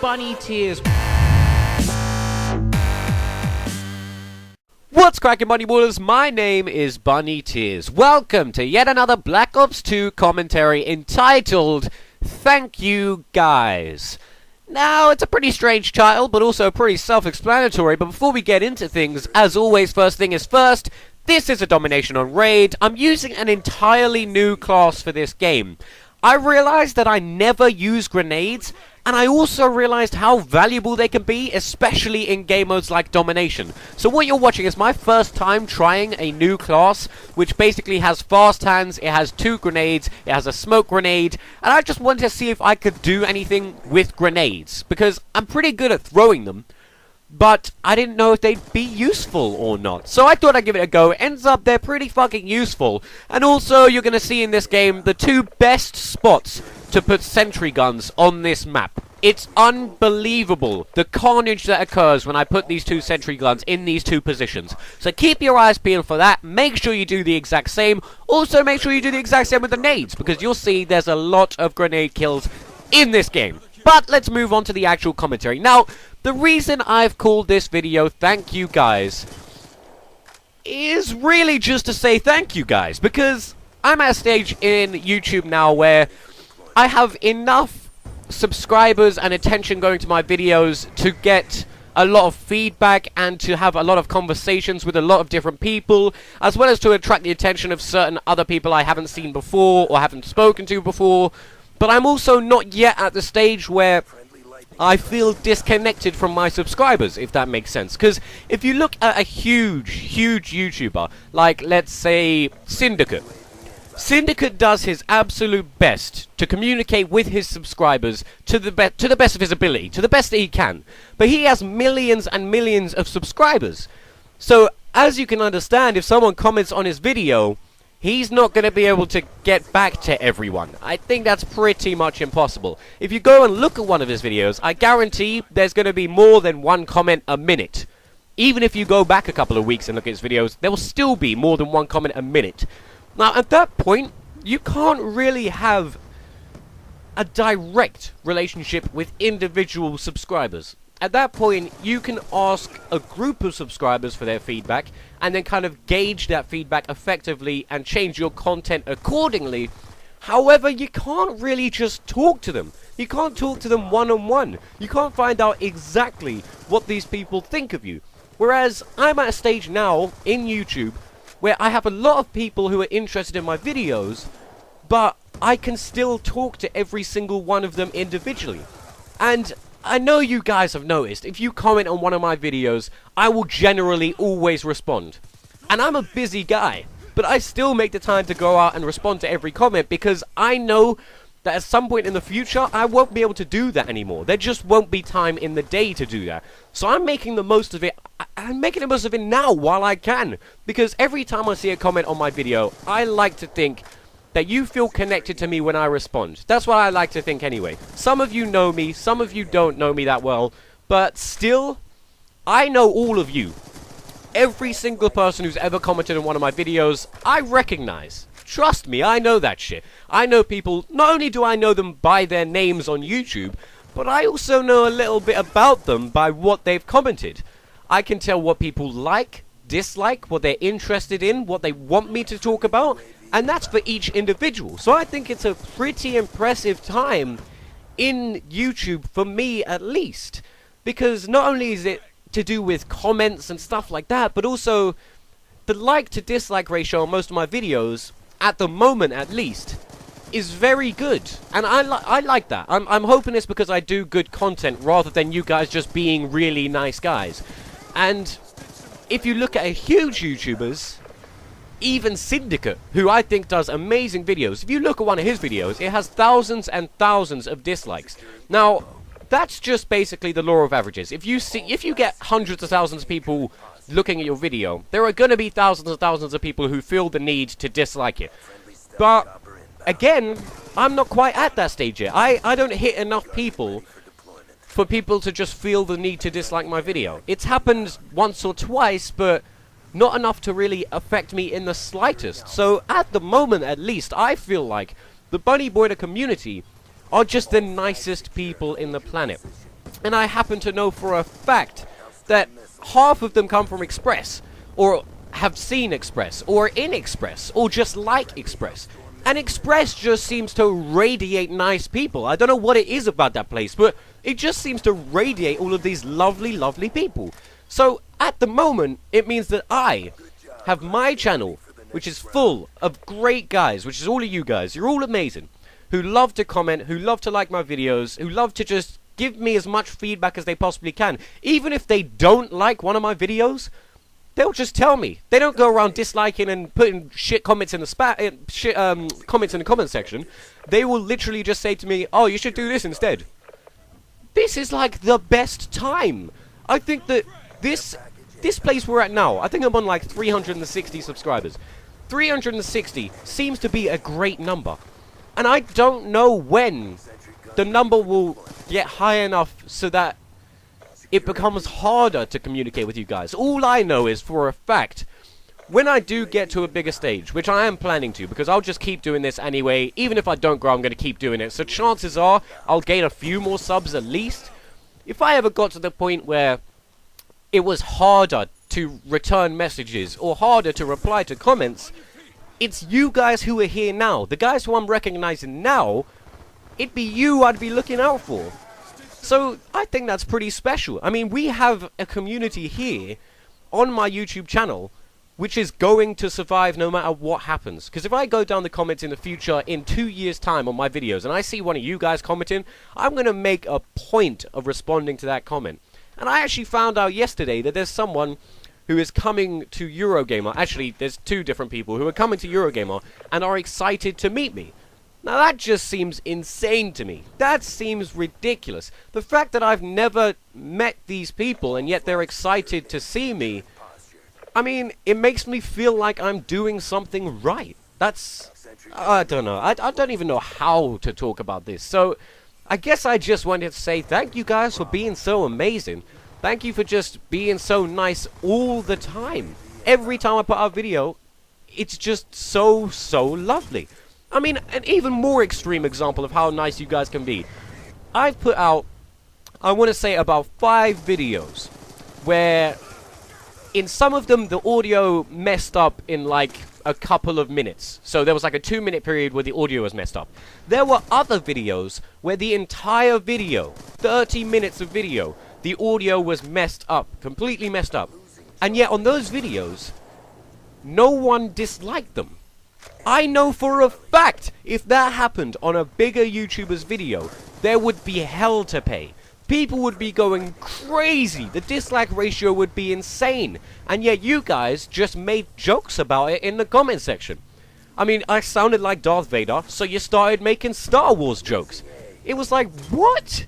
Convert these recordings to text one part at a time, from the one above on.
Bunny Tears. What's cracking, Bunny Ballers? My name is Bunny Tears. Welcome to yet another Black Ops 2 commentary entitled Thank You Guys. Now, it's a pretty strange title, but also pretty self-explanatory, but before we get into things, as always, first thing is first, this is a domination on Raid. I'm using an entirely new class for this game. I realized that I never use grenades, and I also realized how valuable they can be, especially in game modes like Domination. So what you're watching is my first time trying a new class, which basically has fast hands, it has 2 grenades, it has a smoke grenade, and I just wanted to see if I could do anything with grenades, because I'm pretty good at throwing them, but I didn't know if they'd be useful or not. So I thought I'd give it a go. Ends up they're pretty fucking useful. And also you're going to see in this game the 2 best spots to put sentry guns on this map. It's unbelievable the carnage that occurs when I put these 2 sentry guns in these 2 positions. So keep your eyes peeled for that. Make sure you do the exact same. Also make sure you do the exact same with the nades, because you'll see there's a lot of grenade kills in this game. But let's move on to the actual commentary. Now, the reason I've called this video Thank You Guys is really just to say thank you guys, because I'm at a stage in YouTube now where I have enough subscribers and attention going to my videos to get a lot of feedback and to have a lot of conversations with a lot of different people, as well as to attract the attention of certain other people I haven't seen before or haven't spoken to before. But I'm also not yet at the stage where I feel disconnected from my subscribers, if that makes sense. Because if you look at a huge YouTuber, like, let's say, Syndicate. Syndicate does his absolute best to communicate with his subscribers to the best of his ability, to the best that he can. But he has millions and millions of subscribers. So, as you can understand, if someone comments on his video, he's not going to be able to get back to everyone. I think that's pretty much impossible. If you go and look at one of his videos, I guarantee there's going to be more than 1 comment a minute. Even if you go back a couple of weeks and look at his videos, there will still be more than 1 comment a minute. Now, at that point, you can't really have a direct relationship with individual subscribers. At that point, you can ask a group of subscribers for their feedback, and then kind of gauge that feedback effectively and change your content accordingly. However, you can't really just talk to them. You can't talk to them one-on-one. You can't find out exactly what these people think of you. Whereas, I'm at a stage now in YouTube where I have a lot of people who are interested in my videos, but I can still talk to every single one of them individually. And I know you guys have noticed, if you comment on one of my videos, I will generally always respond. And I'm a busy guy, but I still make the time to go out and respond to every comment, because I know that at some point in the future, I won't be able to do that anymore. There just won't be time in the day to do that. So I'm making the most of it. I'm making the most of it now while I can, because every time I see a comment on my video, I like to think that you feel connected to me when I respond. That's what I like to think anyway. Some of you know me, some of you don't know me that well, but still, I know all of you. Every single person who's ever commented on one of my videos, I recognize. Trust me, I know that shit. I know people, not only do I know them by their names on YouTube, but I also know a little bit about them by what they've commented. I can tell what people like, dislike, what they're interested in, what they want me to talk about, and that's for each individual. So I think it's a pretty impressive time in YouTube, for me at least. Because not only is it to do with comments and stuff like that, but also the like to dislike ratio on most of my videos, at the moment at least, is very good. And I like that. I'm hoping it's because I do good content rather than you guys just being really nice guys. And if you look at a huge YouTubers, even Syndicate, who I think does amazing videos, if you look at one of his videos, it has thousands and thousands of dislikes. Now, that's just basically the law of averages. If you get hundreds of thousands of people looking at your video, there are going to be thousands and thousands of people who feel the need to dislike it. But again, I'm not quite at that stage yet. I don't hit enough people for people to just feel the need to dislike my video. It's happened once or twice, but not enough to really affect me in the slightest. So at the moment, at least, I feel like the Bunny Boiler community are just the nicest people in the planet. And I happen to know for a fact that half of them come from Express, or have seen Express, or in Express, or just like Express. And Express just seems to radiate nice people. I don't know what it is about that place, but it just seems to radiate all of these lovely, lovely people. So, at the moment, it means that I have my channel, which is full of great guys, which is all of you guys. You're all amazing. Who love to comment, who love to like my videos, who love to just give me as much feedback as they possibly can. Even if they don't like one of my videos, they'll just tell me. They don't go around disliking and putting shit comments in the comments in the comment section. They will literally just say to me, "Oh, you should do this instead." This is like the best time. I think that this place we're at now, I think I'm on like 360 subscribers. 360 seems to be a great number. And I don't know when the number will get high enough so that it becomes harder to communicate with you guys. All I know is for a fact, when I do get to a bigger stage, which I am planning to, because I'll just keep doing this anyway, even if I don't grow, I'm going to keep doing it. So chances are, I'll gain a few more subs at least. If I ever got to the point where it was harder to return messages, or harder to reply to comments, it's you guys who are here now. The guys who I'm recognizing now, it'd be you I'd be looking out for. So, I think that's pretty special. I mean, we have a community here on my YouTube channel which is going to survive no matter what happens. Because if I go down the comments in the future in 2 years' time on my videos and I see one of you guys commenting, I'm going to make a point of responding to that comment. And I actually found out yesterday that there's someone who is coming to Eurogamer. Actually, there's 2 different people who are coming to Eurogamer and are excited to meet me. Now that just seems insane to me. That seems ridiculous. The fact that I've never met these people and yet they're excited to see me, I mean, it makes me feel like I'm doing something right. That's... I don't know. I don't even know how to talk about this. So, I guess I just wanted to say thank you guys for being so amazing. Thank you for just being so nice all the time. Every time I put out a video, it's just so lovely. I mean, an even more extreme example of how nice you guys can be. I've put out, I want to say about 5 videos where in some of them the audio messed up in like a couple of minutes. So there was like a 2-minute period where the audio was messed up. There were other videos where the entire video, 30 minutes of video, the audio was messed up, completely messed up. And yet on those videos, no one disliked them. I know for a fact, if that happened on a bigger YouTuber's video, there would be hell to pay. People would be going crazy. The dislike ratio would be insane. And yet you guys just made jokes about it in the comment section. I mean, I sounded like Darth Vader, so you started making Star Wars jokes. It was like, what?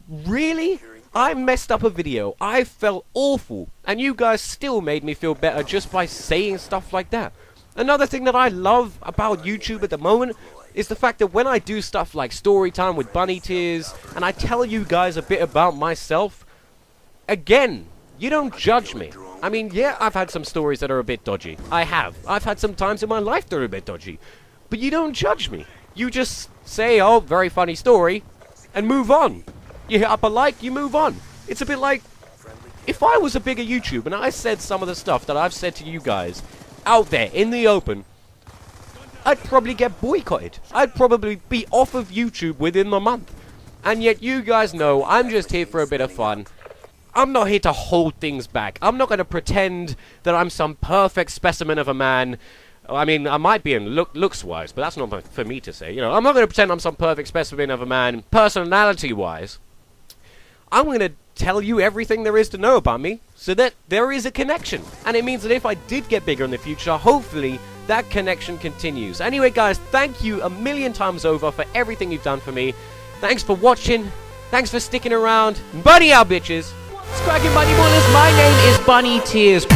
Really? I messed up a video. I felt awful. And you guys still made me feel better just by saying stuff like that. Another thing that I love about YouTube at the moment is the fact that when I do stuff like story time with Bunny Tears, and I tell you guys a bit about myself, again, you don't judge me. I mean, yeah, I've had some stories that are a bit dodgy. I have. I've had some times in my life that are a bit dodgy. But you don't judge me. You just say, oh, very funny story, and move on. You hit up a like, you move on. It's a bit like, if I was a bigger YouTuber and I said some of the stuff that I've said to you guys out there in the open, I'd probably get boycotted. I'd probably be off of YouTube within the month. And yet you guys know I'm just here for a bit of fun. I'm not here to hold things back. I'm not going to pretend that I'm some perfect specimen of a man. I mean, I might be in looks-wise, but that's not for me to say. You know, I'm not going to pretend I'm some perfect specimen of a man personality-wise. I'm going to tell you everything there is to know about me, so that there is a connection. And it means that if I did get bigger in the future, hopefully that connection continues. Anyway, guys, thank you a million times over for everything you've done for me. Thanks for watching. Thanks for sticking around. Bunny out, bitches. What's cracking, Bunny Boilers? My name is Bunny Tears.